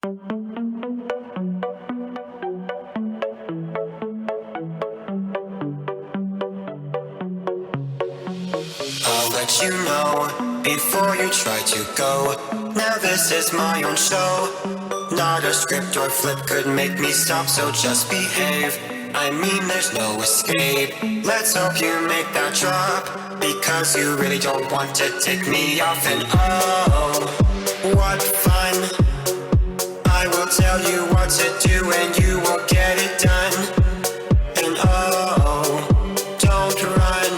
I'll let you know before you try to go. Now this is my own show. Not a script or flip could make me stop, so just behave. I mean, there's no escape. Let's hope you make that drop, because you really don't want to take me off. And oh, what fun. I will tell you what to do and you won't get it done. And oh, don't run.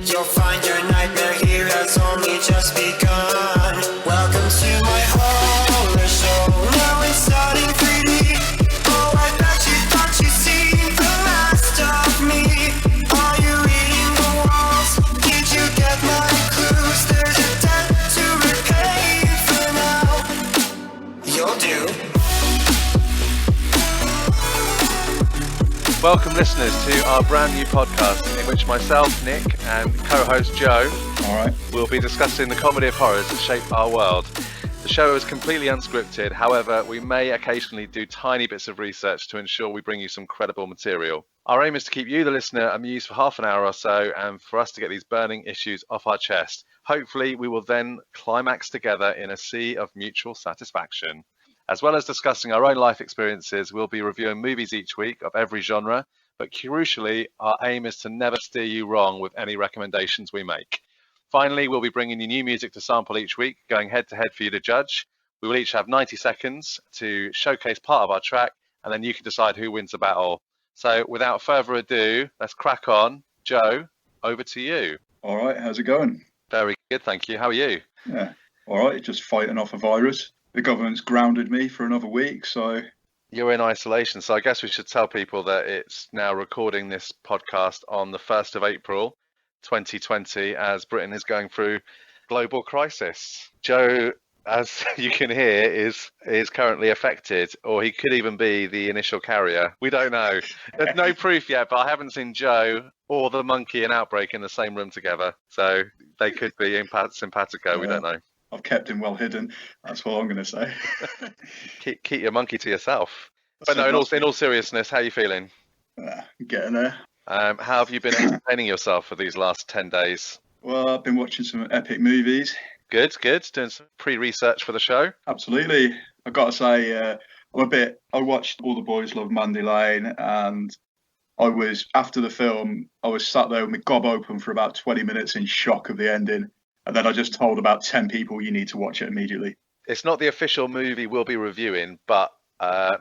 You'll find your nightmare here has only just begun. Welcome to my horror show. Now it's starting 3D. Oh, I bet you thought you'd seen the last of me. Are you reading the walls? Did you get my clues? There's a debt to repay for now. You'll do. Welcome, listeners, to our brand new podcast in which myself, Nick, and co-host Joe will be discussing the comedy of horrors that shape our world. The show is completely unscripted, however, we may occasionally do tiny bits of research to ensure we bring you some credible material. Our aim is to keep you, the listener, amused for half an hour or so, and for us to get these burning issues off our chest. Hopefully, we will then climax together in a sea of mutual satisfaction. As well as discussing our own life experiences, we'll be reviewing movies each week of every genre, but crucially, our aim is to never steer you wrong with any recommendations we make. Finally, we'll be bringing you new music to sample each week, going head to head for you to judge. We will each have 90 seconds to showcase part of our track, and then you can decide who wins the battle. So without further ado, let's crack on. Joe, over to you. All right, how's it going? Very good, thank you. How are you? Yeah, all right, just fighting off a virus. The government's grounded me for another week, so... You're in isolation, so I guess we should tell people that it's now recording this podcast on the 1st of April, 2020, as Britain is going through global crisis. Joe, as you can hear, is currently affected, or he could even be the initial carrier. We don't know. There's no proof yet, but I haven't seen Joe or the monkey in Outbreak in the same room together, so they could be simpatico. We don't know. I've kept him well hidden. That's what I'm going to say. keep your monkey to yourself. But no, in all seriousness, how are you feeling? Getting there. How have you been entertaining yourself for these last 10 days? Well, I've been watching some epic movies. Good. Doing some pre-research for the show. Absolutely. I've got to say, I watched All the Boys Love Mandy Lane, and after the film, I was sat there with my gob open for about 20 minutes in shock of the ending. And then I just told about 10 people you need to watch it immediately. It's not the official movie we'll be reviewing, but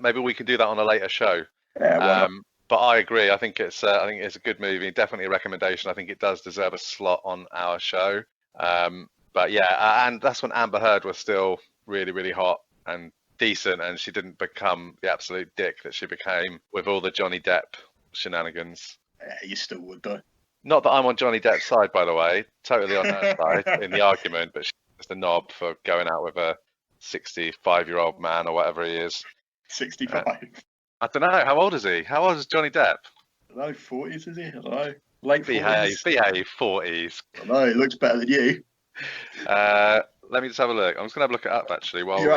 maybe we can do that on a later show. Yeah, but I agree. I think it's a good movie. Definitely a recommendation. I think it does deserve a slot on our show. But yeah, and that's when Amber Heard was still really, really hot and decent, and she didn't become the absolute dick that she became with all the Johnny Depp shenanigans. Yeah, you still would though. Not that I'm on Johnny Depp's side, by the way. Totally on her side in the argument, but she's just a knob for going out with a 65-year-old man or whatever he is. 65. I don't know. How old is he? How old is Johnny Depp? I don't know, 40s is he? I don't know. Late 40s. Behave, 40s. I know, he looks better than you. Let me just have a look. I'm just going to look it up, actually. You're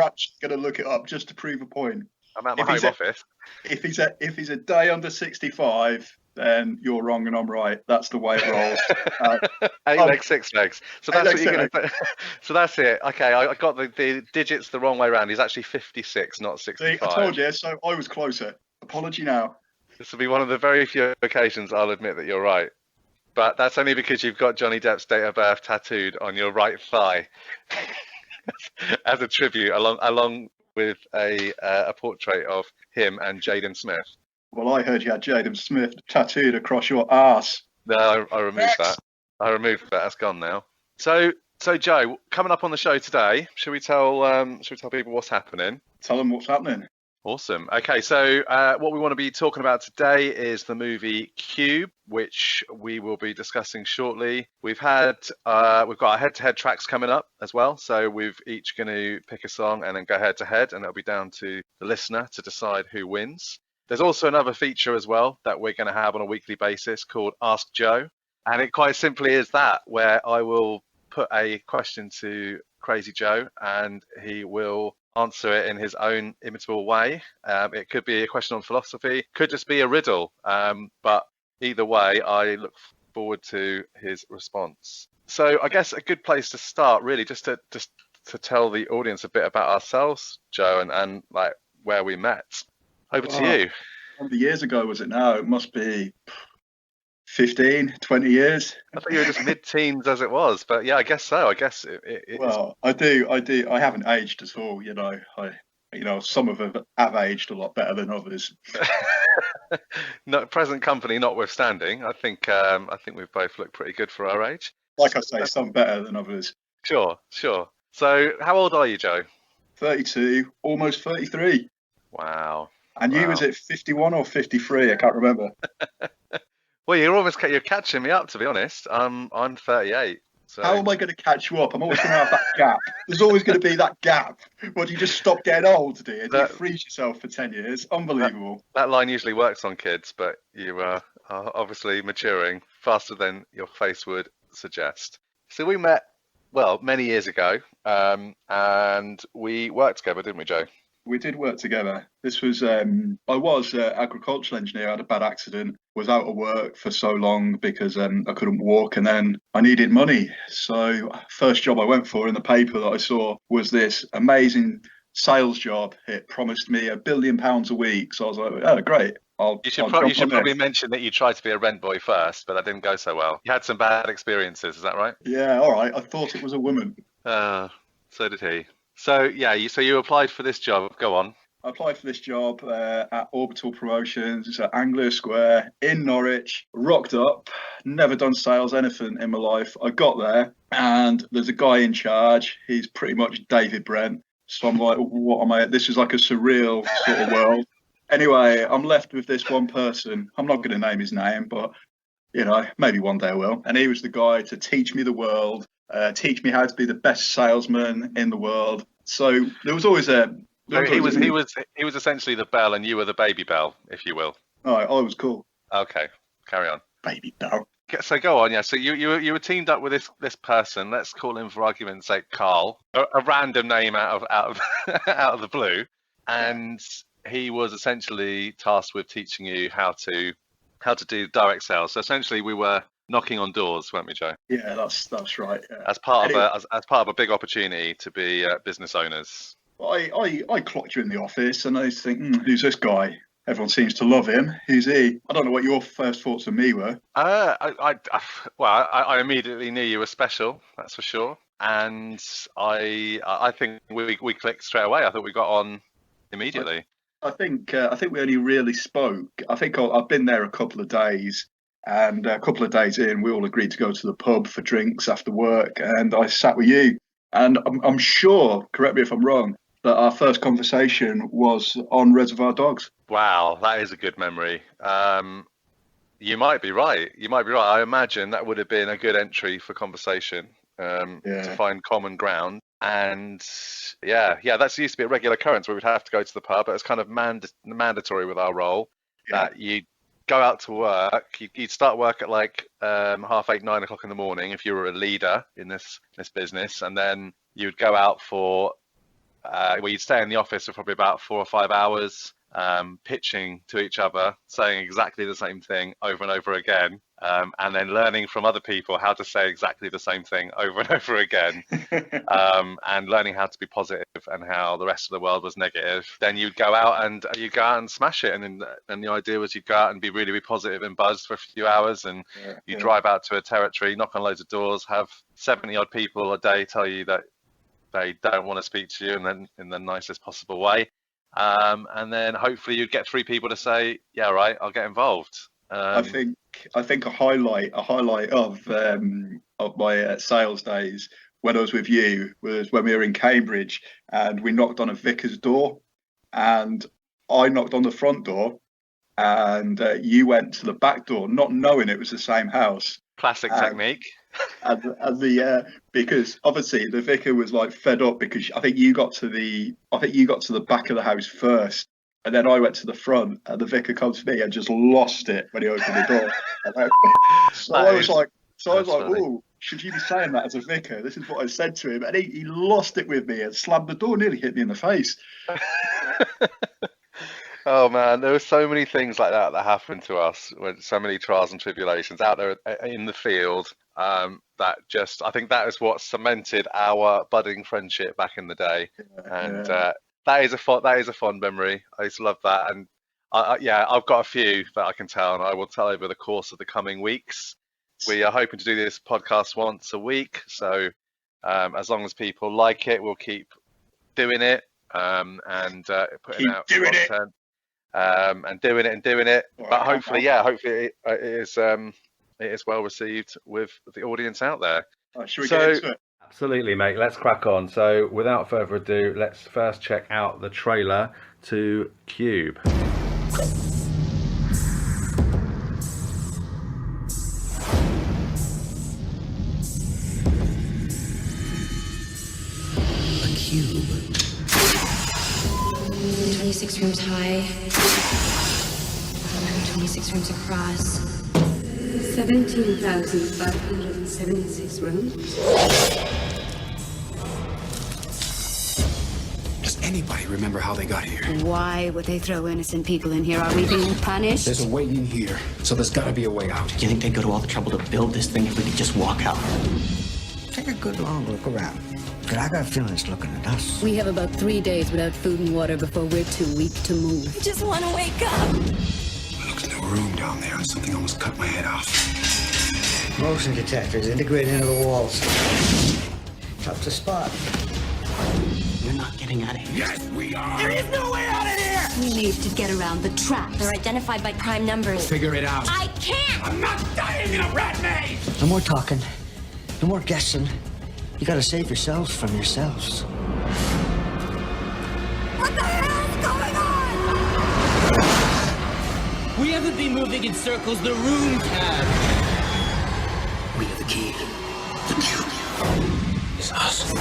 actually going to look it up just to prove a point. I'm at my home office. If he's a day under 65... then you're wrong and I'm right. That's the way it rolls. 8 legs, 6 legs. So that's what you're going to. So that's it. Okay, I got the digits the wrong way around. He's actually 56, not 65. See, I told you. So I was closer. Apology now. This will be one of the very few occasions I'll admit that you're right. But that's only because you've got Johnny Depp's date of birth tattooed on your right thigh as a tribute, along with a portrait of him and Jaden Smith. Well, I heard you had Jaden Smith tattooed across your arse. No, I removed that. That's gone now. So Joe, coming up on the show today, should we tell people what's happening? Tell them what's happening. Awesome. Okay, so what we want to be talking about today is the movie Cube, which we will be discussing shortly. We've got our head-to-head tracks coming up as well, so we've each going to pick a song and then go head-to-head, and it'll be down to the listener to decide who wins. There's also another feature as well that we're going to have on a weekly basis called Ask Joe. And it quite simply is that, where I will put a question to Crazy Joe and he will answer it in his own imitable way. It could be a question on philosophy, could just be a riddle. But either way, I look forward to his response. So I guess a good place to start, really, just to tell the audience a bit about ourselves, Joe, and like where we met. Over to you. How many years ago was it now? It must be 15, 20 years. I thought you were just mid-teens as it was, but yeah, I guess so. I guess Well, I do. I haven't aged at all. Some of them have aged a lot better than others. No, present company notwithstanding, I think we've both looked pretty good for our age. Like I say, some better than others. Sure. So, how old are you, Joe? 32, almost 33. Wow. And you, was it 51 or 53? I can't remember. Well, you're catching me up, to be honest. I'm 38. So. How am I going to catch you up? I'm always going to have that gap. There's always going to be that gap. Well, do you just stop getting old, do you? Do you freeze yourself for 10 years? Unbelievable. That line usually works on kids, but you are obviously maturing faster than your face would suggest. So we met, many years ago, and we worked together, didn't we, Joe? We did work together. This was, I was an agricultural engineer. I had a bad accident, was out of work for so long because I couldn't walk, and then I needed money. So first job I went for in the paper that I saw was this amazing sales job. It promised me £1 billion a week. So I was like, oh, great. You should probably mention that you tried to be a rent boy first, but that didn't go so well. You had some bad experiences, is that right? Yeah, all right. I thought it was a woman. So did he. So yeah, you applied for this job. Go on. I applied for this job at Orbital Promotions. It's at Anglia Square in Norwich. Rocked up, never done sales, anything in my life. I got there, and there's a guy in charge. He's pretty much David Brent. So I'm like, what am I? This is like a surreal sort of world. Anyway, I'm left with this one person. I'm not going to name his name, but maybe one day I will. And he was the guy to teach me the world. Teach me how to be the best salesman in the world. So there was always a. He was essentially the bell, and you were the baby bell, if you will. Oh, I was cool. Okay, carry on. Baby bell. So go on, yeah. So you were teamed up with this person. Let's call him, for argument's sake, Carl. A random name out of out of the blue, and he was essentially tasked with teaching you how to do direct sales. So essentially, we were knocking on doors, weren't we, Joe? Yeah, that's right. Yeah. As part of a big opportunity to be business owners. I clocked you in the office, and I was thinking, who's this guy? Everyone seems to love him. Who's he? I don't know what your first thoughts of me were. I immediately knew you were special. That's for sure. And I think we clicked straight away. I thought we got on immediately. I think we only really spoke. I think I've been there a couple of days. And a couple of days in, we all agreed to go to the pub for drinks after work, and I sat with you. And I'm sure, correct me if I'm wrong, that our first conversation was on Reservoir Dogs. Wow, that is a good memory. You might be right. I imagine that would have been a good entry for conversation to find common ground. And yeah, that used to be a regular occurrence where we'd have to go to the pub. It was kind of mandatory with our role that you go out to work. You'd start work at like 8:30, 9 o'clock in the morning if you were a leader in this business, and then you'd go out for you'd stay in the office for probably about 4 or 5 hours, pitching to each other, saying exactly the same thing over and over again, and then learning from other people how to say exactly the same thing over and over again, and learning how to be positive and how the rest of the world was negative. Then you'd go out and smash it, and the idea was you'd go out and be really, really positive and buzzed for a few hours, and you drive out to a territory, knock on loads of doors, have 70 odd people a day tell you that they don't want to speak to you, and then in the nicest possible way. And then hopefully you'd get 3 people to say, yeah, right, I'll get involved. I think a highlight of my sales days when I was with you was when we were in Cambridge, and we knocked on a vicar's door, and I knocked on the front door, and you went to the back door, not knowing it was the same house. Classic technique. Because obviously the vicar was like fed up, because I think you got to the back of the house first, and then I went to the front, and the vicar comes to me and just lost it when he opened the door. I was like, ooh, should you be saying that as a vicar? This is what I said to him. And he lost it with me and slammed the door, nearly hit me in the face. Oh man, there were so many things like that happened to us, with so many trials and tribulations out there in the field. That just, I think that is what cemented our budding friendship back in the day, and that is a fond memory. I used to love that, and I've got a few that I can tell, and I will tell over the course of the coming weeks. We are hoping to do this podcast once a week, so as long as people like it, we'll keep doing it and putting out content. And doing it. All but right, hopefully it is well received with the audience out there. Should we get into it? Absolutely, mate. Let's crack on. So, without further ado, let's first check out the trailer to Cube. A cube. 26 rooms high, 126 rooms across. 17,576 rooms. Does anybody remember how they got here? Why would they throw innocent people in here? Are we being punished? There's a way in here, so there's gotta be a way out. Do you think they'd go to all the trouble to build this thing if we could just walk out? Take a good long look around. But I got a feeling it's looking at us. We have about 3 days without food and water before we're too weak to move. I just want to wake up. Look in the room down there, and something almost cut my head off. Motion detectors integrated into the walls. Tough to spot. We're not getting out of here. Yes, we are! There is no way out of here! We need to get around the traps. They're identified by prime numbers. Figure it out. I can't! I'm not dying in a rat maze! No more talking. No more guessing. You gotta save yourselves from yourselves. What the hell's going on? We haven't been moving in circles, the rooms have. We have the key. The cube is us.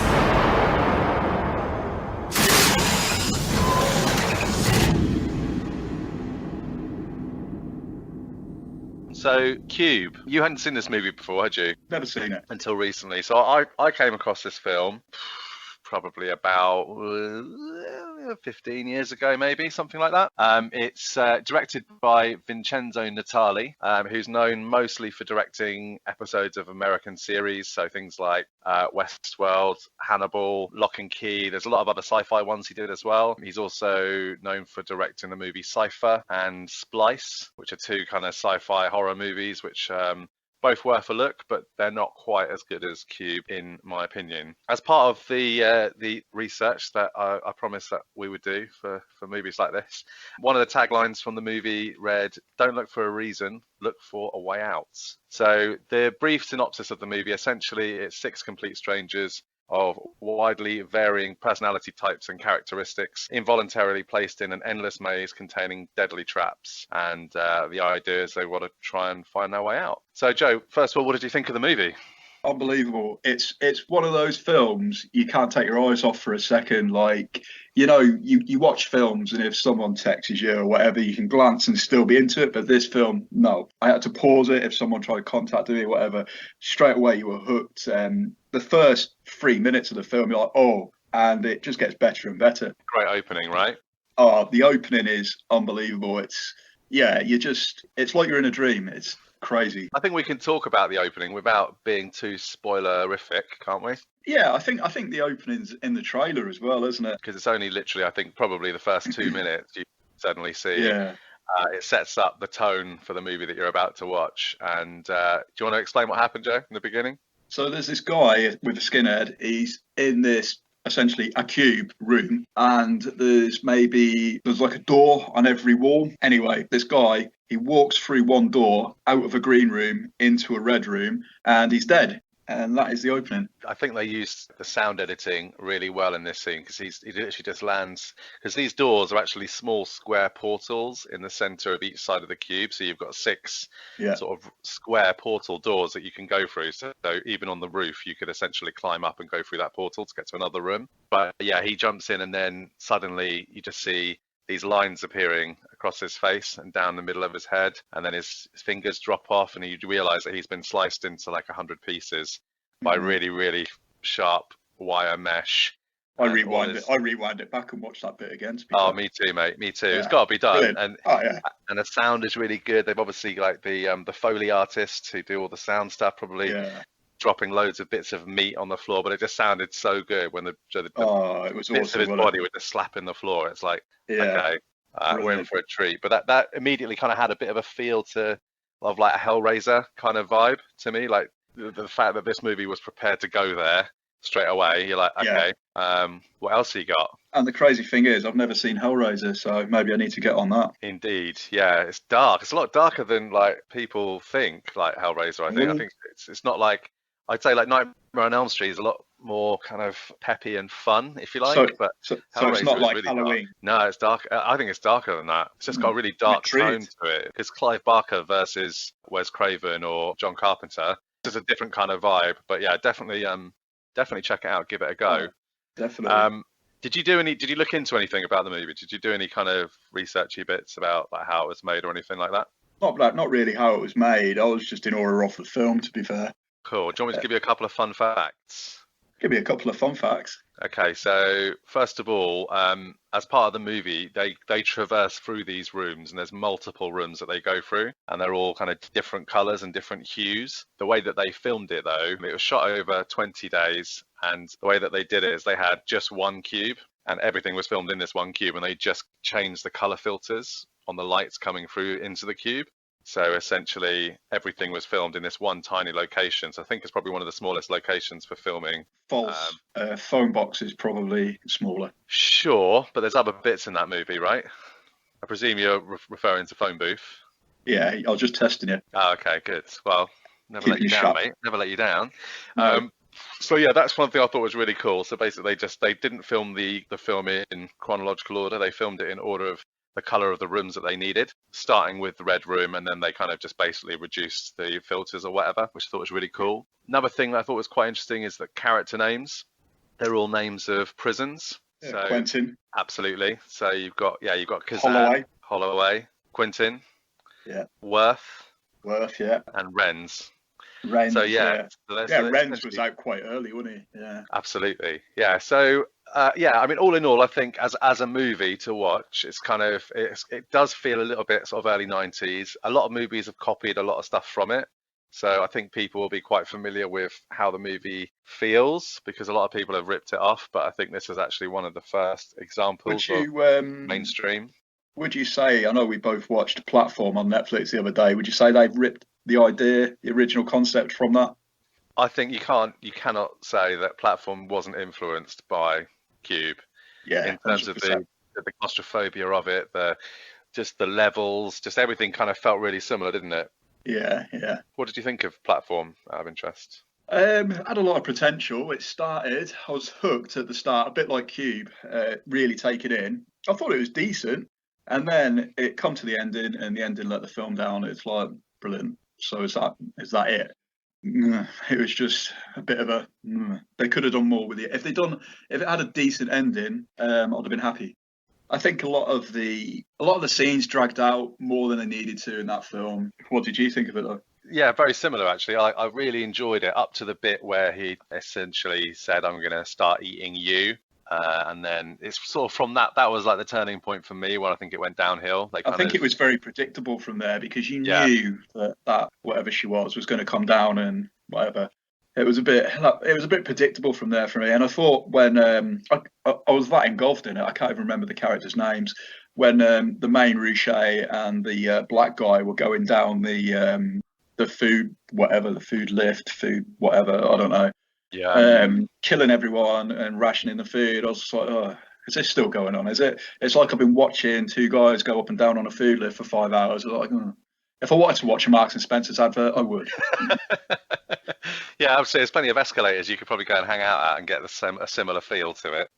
So, Cube, you hadn't seen this movie before, had you? Never seen it. Until recently. So I came across this film probably about 15 years ago, maybe, something like that. It's directed by Vincenzo Natali, who's known mostly for directing episodes of American series, so things like Westworld, Hannibal, Lock and Key. There's a lot of other sci-fi ones he did as well. He's also known for directing the movie Cypher and Splice, which are two kind of sci-fi horror movies, which both worth a look, but they're not quite as good as Cube, in my opinion. As part of the research that I promised that we would do for movies like this, one of the taglines from the movie read, "Don't look for a reason, look for a way out." So the brief synopsis of the movie, essentially, it's 6 complete strangers of widely varying personality types and characteristics, involuntarily placed in an endless maze containing deadly traps. And the idea is they want to try and find their way out. So, Joe, first of all, what did you think of the movie? Unbelievable. It's one of those films you can't take your eyes off for a second. Like, you know, you watch films and if someone texts you or whatever, you can glance and still be into it. But this film, no. I had to pause it if someone tried to contact me or whatever. Straight away, you were hooked. The first 3 minutes of the film, you're like, oh, and it just gets better and better. Great opening, right? Oh, the opening is unbelievable. It's like you're in a dream. It's crazy. I think we can talk about the opening without being too spoilerific, can't we? Yeah, I think the opening's in the trailer as well, isn't it? Because it's only literally, I think, probably the first 2 minutes you suddenly see. Yeah. It sets up the tone for the movie that you're about to watch. And do you want to explain what happened, Joe, in the beginning? So there's this guy with a skinhead. He's in this essentially a cube room, and there's like a door on every wall. Anyway, this guy, he walks through one door out of a green room into a red room, and he's dead. And that is the opening. I think they used the sound editing really well in this scene, because he literally just lands, because these doors are actually small square portals in the center of each side of the cube. So you've got 6 sort of square portal doors that you can go through. So even on the roof, you could essentially climb up and go through that portal to get to another room. But yeah, he jumps in and then suddenly you just see these lines appearing across his face and down the middle of his head, and then his fingers drop off and you realize that he's been sliced into like 100 pieces. by really, really sharp wire mesh. I rewind it back and watch that bit again. Oh, me too, mate. Me too. Yeah. It's got to be done. Brilliant. And the sound is really good. They've obviously like the Foley artists who do all the sound stuff, probably dropping loads of bits of meat on the floor, but it just sounded so good when the it was bits awesome, of his body with the slap in the floor. It's like, okay, we're in for a treat. But that immediately kind of had a bit of a feel of like a Hellraiser kind of vibe to me. Like the fact that this movie was prepared to go there straight away. You're like, okay, what else have you got? And the crazy thing is, I've never seen Hellraiser, so maybe I need to get on that. Indeed, yeah, it's dark. It's a lot darker than like people think. Like Hellraiser, I think it's not like, I'd say like Nightmare on Elm Street is a lot more kind of peppy and fun, if you like. So Hellraiser it's not like really Halloween. Dark. No, it's dark. I think it's darker than that. It's just got a really dark tone to it. Because Clive Barker versus Wes Craven or John Carpenter, it's a different kind of vibe. But yeah, definitely check it out. Give it a go. Definitely. Did you look into anything about the movie? Did you do any kind of researchy bits about like how it was made or anything like that? Not really how it was made. I was just in awe of the film, to be fair. Cool. Do you want me to give you a couple of fun facts? Give me a couple of fun facts. Okay, so first of all, as part of the movie, they traverse through these rooms, and there's multiple rooms that they go through, and they're all kind of different colours and different hues. The way that they filmed it, though, it was shot over 20 days, and the way that they did it is they had just one cube, and everything was filmed in this one cube, and they just changed the colour filters on the lights coming through into the cube. So essentially, everything was filmed in this one tiny location. So I think it's probably one of the smallest locations for filming. False. Phone box is probably smaller. Sure, but there's other bits in that movie, right? I presume you're referring to Phone Booth. Yeah, I was just testing it. Oh, okay, good. Well, never let you down, mate. Never let you down. No. So yeah, that's one thing I thought was really cool. So basically, they didn't film the film in chronological order. They filmed it in order of the color of the rooms that they needed, starting with the red room, and then they kind of just basically reduced the filters or whatever, which I thought was really cool. Another thing that I thought was quite interesting is that character names, they're all names of prisons. Yeah, so Quentin. Absolutely. So you've got Kazan, Holloway, Quentin, Worth, yeah, and Renz. Renz, so Renz was out quite early, wasn't he? Yeah, absolutely. Yeah. So I mean, all in all, I think as a movie to watch, it's kind of it does feel a little bit sort of early 90s. A lot of movies have copied a lot of stuff from it, so I think people will be quite familiar with how the movie feels because a lot of people have ripped it off. But I think this is actually one of the first examples of mainstream. Would you say? I know we both watched Platform on Netflix the other day. Would you say they've ripped the idea, the original concept from that? I think you cannot say that Platform wasn't influenced by Cube. Yeah, in terms 100%. Of the claustrophobia of it, just the levels, just everything kind of felt really similar, didn't it? Yeah. What did you think of Platform, out of interest? Had a lot of potential. I was hooked at the start, a bit like Cube, really take it in. I thought it was decent, and then it come to the ending, and the ending let the film down. It's like brilliant. So is that it? It was just a bit of a. They could have done more with it. If it had a decent ending, I'd have been happy. I think a lot of the scenes dragged out more than they needed to in that film. What did you think of it though? Yeah, very similar actually. I really enjoyed it up to the bit where he essentially said, "I'm going to start eating you." And then it's sort of from that was like the turning point for me when I think it went downhill. I think it was very predictable from there because you knew that whatever she was going to come down and whatever. It was a bit predictable from there for me. And I thought when I was that engulfed in it, I can't even remember the characters' names. When the main Ruche and the black guy were going down the food lift, I don't know. Yeah. Killing everyone and rationing the food. I was just like, oh, is this still going on? Is it? It's like I've been watching two guys go up and down on a food lift for 5 hours. I was like, if I wanted to watch a Marks and Spencer's advert, I would. Yeah, I'd say there's plenty of escalators you could probably go and hang out at and get a similar feel to it.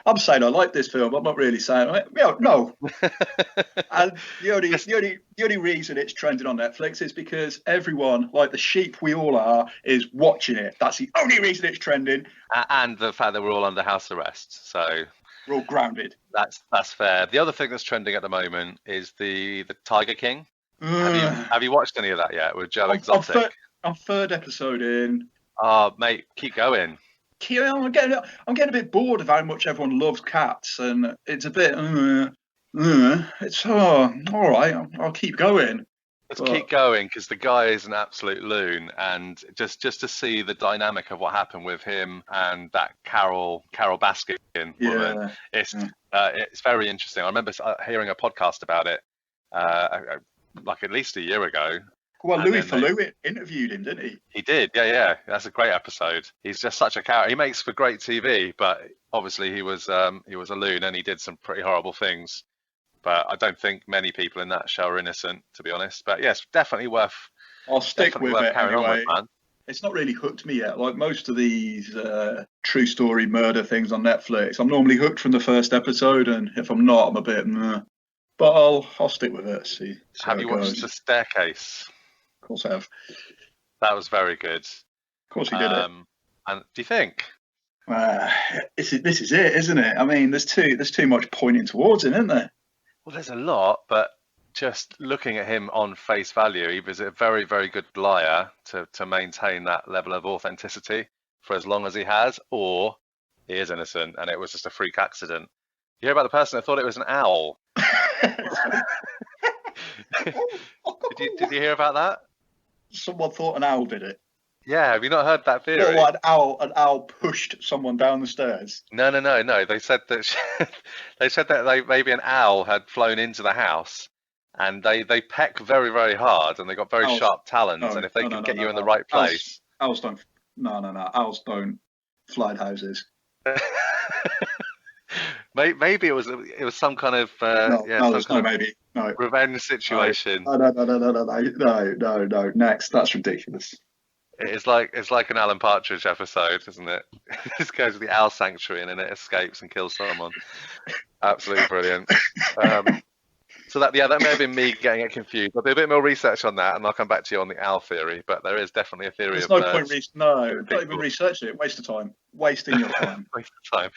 I'm saying I like this film. I'm not really saying no. And the only reason it's trending on Netflix is because everyone, like the sheep we all are, is watching it. That's the only reason it's trending. And the fact that we're all under house arrest, so we're all grounded. That's fair. The other thing that's trending at the moment is the Tiger King. Have you watched any of that yet with Joe Exotic? I'm third episode in. Oh, mate, keep going. I'm getting a bit bored of how much everyone loves cats, and it's a bit. It's all right. I'll keep going. Let's keep going because the guy is an absolute loon, and just to see the dynamic of what happened with him and that Carol Baskin woman, it's very interesting. I remember hearing a podcast about it, like at least a year ago. Well, Louis Theroux interviewed him, didn't he? He did, yeah. That's a great episode. He's just such a character. He makes for great TV, but obviously he was a loon and he did some pretty horrible things. But I don't think many people in that show are innocent, to be honest. But yes, definitely worth. I'll stick with it anyway. Man. It's not really hooked me yet. Like most of these true story murder things on Netflix, I'm normally hooked from the first episode, and if I'm not, I'm a bit. But I'll stick with it. See have you watched The Staircase? Of course I have. That was very good. Of course he did it. And do you think? This is it, isn't it? I mean, there's too much pointing towards it, isn't there? Well, there's a lot, but just looking at him on face value, he was a very, very good liar to maintain that level of authenticity for as long as he has, or he is innocent and it was just a freak accident. You hear about the person that thought it was an owl? Did you hear about that? Someone thought an owl did it. Yeah, have you not heard that theory? Or an owl pushed someone down the stairs. No. They said that maybe an owl had flown into the house, and they peck very, very hard, and they got very sharp talons, and if they can get you in the right place. Owls don't. No. Owls don't fly houses. Maybe it was some kind of revenge situation. No. Next, that's ridiculous. It's like an Alan Partridge episode, isn't it? This goes to the owl sanctuary and then it escapes and kills someone. Absolutely brilliant. So that may have been me getting it confused. I'll do a bit more research on that and I'll come back to you on the owl theory. But there is definitely a theory. There's no point. Don't even research it. Waste of time. Wasting your time. Waste of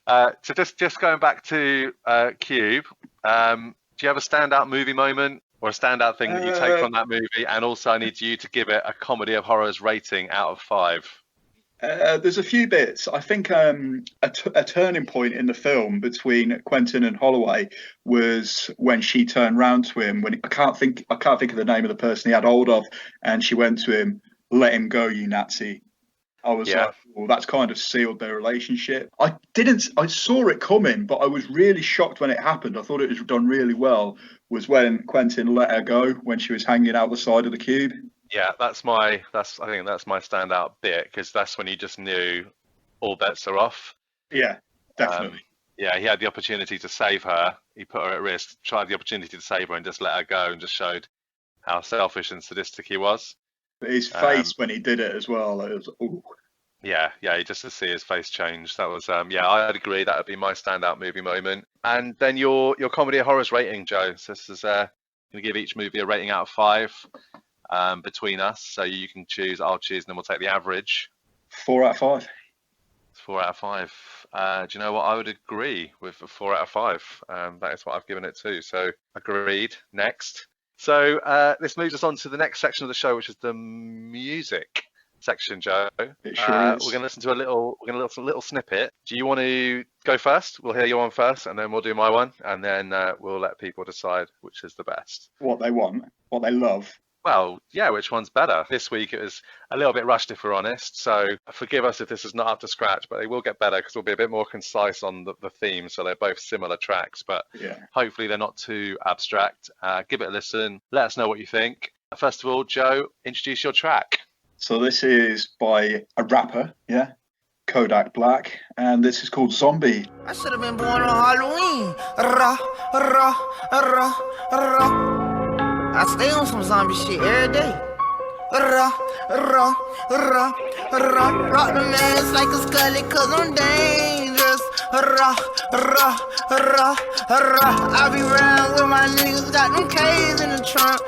time. So just going back to Cube. Do you have a standout movie moment or a standout thing that you take from that movie? And also, I need you to give it a comedy of horrors rating out of 5. There's a few bits. I think a turning point in the film between Quentin and Holloway was when she turned round to him. When I can't think of the name of the person he had hold of, and she went to him, "Let him go, you Nazi." I was like, well, that's kind of sealed their relationship. I saw it coming, but I was really shocked when it happened. I thought it was done really well. Was when Quentin let her go when she was hanging out the side of the cube. Yeah, I think that's my standout bit, because that's when you just knew all bets are off. Yeah, definitely. He had the opportunity to save her. He put her at risk, tried the opportunity to save her, and just let her go, and just showed how selfish and sadistic he was. His face when he did it as well. It was, ooh. Yeah, just to see his face change. That was, I'd agree. That would be my standout movie moment. And then your comedy of horrors rating, Joe. So this is going to give each movie a rating out of 5 between us. So you can choose, I'll choose, and then we'll take the average. 4 out of 5. 4 out of 5. Do you know what? I would agree with a 4 out of 5. That is what I've given it to. So agreed. Next. So this moves us on to the next section of the show, which is the music section, Joe. It sure is. We're going to listen to a little snippet. Do you want to go first? We'll hear your one first, and then we'll do my one, and then we'll let people decide which is the best. What they want, what they love. Well, yeah, which one's better? This week it was a little bit rushed, if we're honest. So forgive us if this is not up to scratch, but they will get better because we'll be a bit more concise on the theme. So they're both similar tracks, but hopefully they're not too abstract. Give it a listen. Let us know what you think. First of all, Joe, introduce your track. So this is by a rapper, Kodak Black, and this is called Zombie. I should have been born on Halloween. I stay on some zombie shit every day. Rock the mask like a scully cause I'm dangerous. I be round with my niggas, got them K's in the trunk.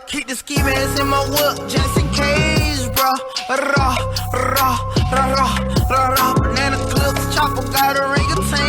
Keep the ski mask in my whip just in case, bro. Banana clips, chopper got a ring of us.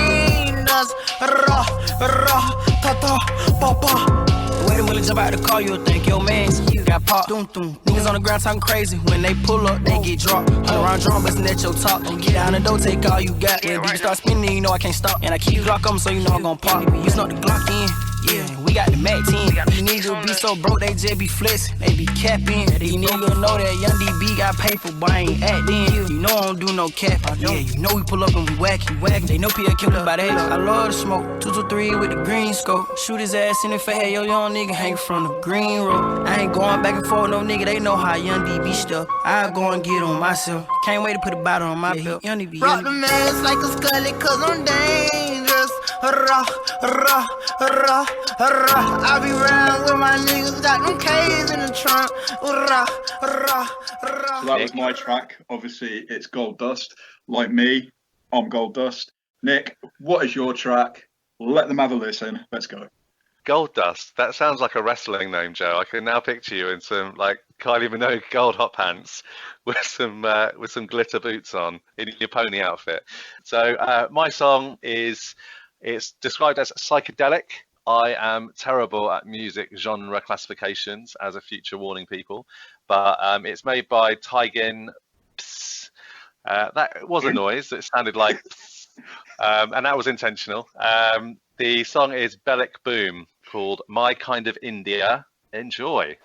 The way the jump out the car, you'll think your man's got popped. Niggas on the ground talking crazy. When they pull up, they get dropped. Hunt around drum, bustin' at your top. Get down the door, take all you got. When the beat start spinning, you know I can't stop. And I keep Glock on, so you know I'm gon' pop. You snuck the Glock in. Yeah, we got the Mac 10. These niggas be so broke, they just be flexing. They be capping. These niggas know that Young DB got paper, but I ain't acting. You know I don't do no cap. Yeah, you know we pull up and we whack. They know P.A. killed by the halo. I love the smoke. 223 with the green scope. Shoot his ass in the face. Yo, young nigga hang from the green road. I ain't going back and forth, no nigga. They know how Young DB stuff. I go and get on myself. Can't wait to put a bottle on my belt. Young DB. Rock the mask like a scully, cause I'm dangerous. Rah, rah, rah, rah. I be round with my niggas, got them K's in the trunk. Rah, rah, rah. So that was my track. Obviously, it's Gold Dust. Like me, I'm Gold Dust. Nick, what is your track? Let them have a listen. Let's go. Gold Dust. That sounds like a wrestling name, Joe. I can now picture you in some like Kylie Minogue gold hot pants with some glitter boots on in your pony outfit. So my song is. It's described as psychedelic. I am terrible at music genre classifications, as a future warning, people. But it's made by Taigen. That was a noise. It sounded like, and that was intentional. The song is Bellic Boom, called My Kind of India. Enjoy.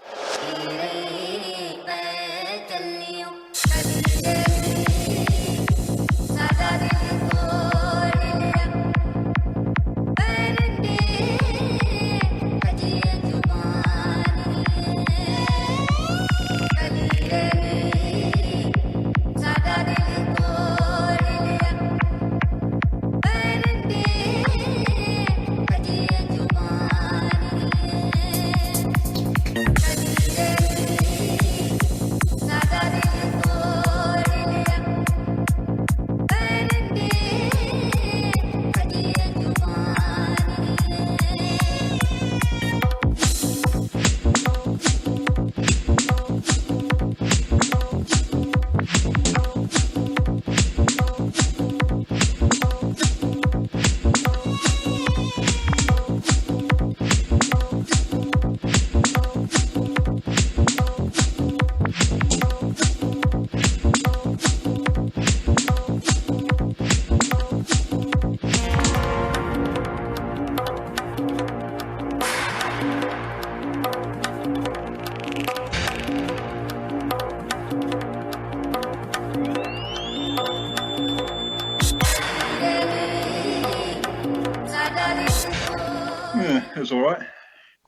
It was all right.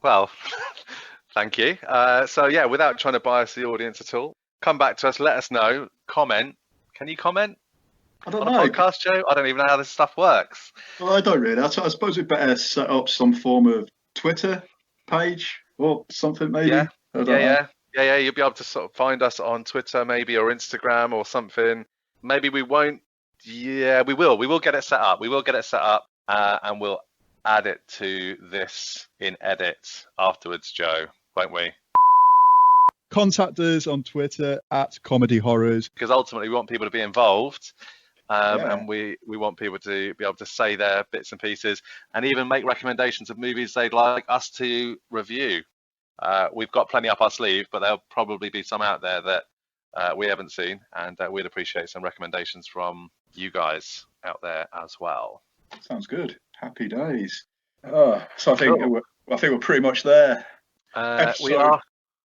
Well, thank you. So yeah, without trying to bias the audience at all, come back to us, let us know, comment. Can you comment I don't on know. a podcast, Joe? I don't even know how this stuff works. Well, I don't really. I suppose we better set up some form of Twitter page or something, maybe. Yeah, I don't know. Yeah. You'll be able to sort of find us on Twitter, maybe, or Instagram, or something. Maybe we won't. Yeah, we will. We will get it set up. And we'll add it to this in edit afterwards, Joe, won't we? Contact us on Twitter at Comedy Horrors. Because ultimately we want people to be involved, and we want people to be able to say their bits and pieces and even make recommendations of movies they'd like us to review. We've got plenty up our sleeve, but there'll probably be some out there that we haven't seen, and we'd appreciate some recommendations from you guys out there as well. Sounds good. Happy days. So I think we're pretty much there. We are.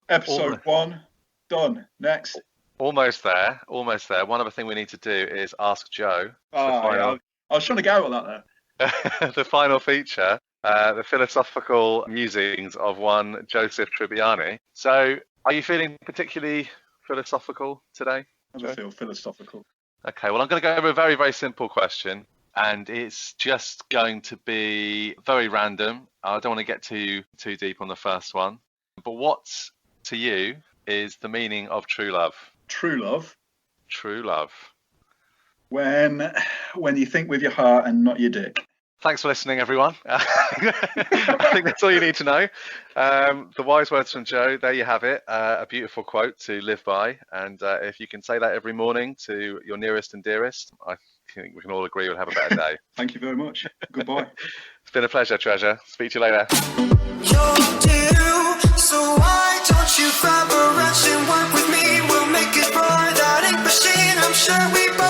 Episode 1 done. Next. Almost there. One other thing we need to do is ask Joe. I was trying to go with that there. The final feature, the philosophical musings of one Joseph Tribbiani. So, are you feeling particularly philosophical today? I feel philosophical. Okay, well, I'm going to go over a very, very simple question, and it's just going to be very random. I don't want to get too deep on the first one, but what to you is the meaning of true love? True love. True love. When you think with your heart and not your dick. Thanks for listening, everyone. I think that's all you need to know. The wise words from Joe, there you have it. A beautiful quote to live by. And if you can say that every morning to your nearest and dearest, I think we can all agree we'll have a better day. Thank you very much. Goodbye. It's been a pleasure, Treasure. Speak to you later. You're too so why don't you grab a wrench and work with me? We'll make it for that ink machine. I'm sure we both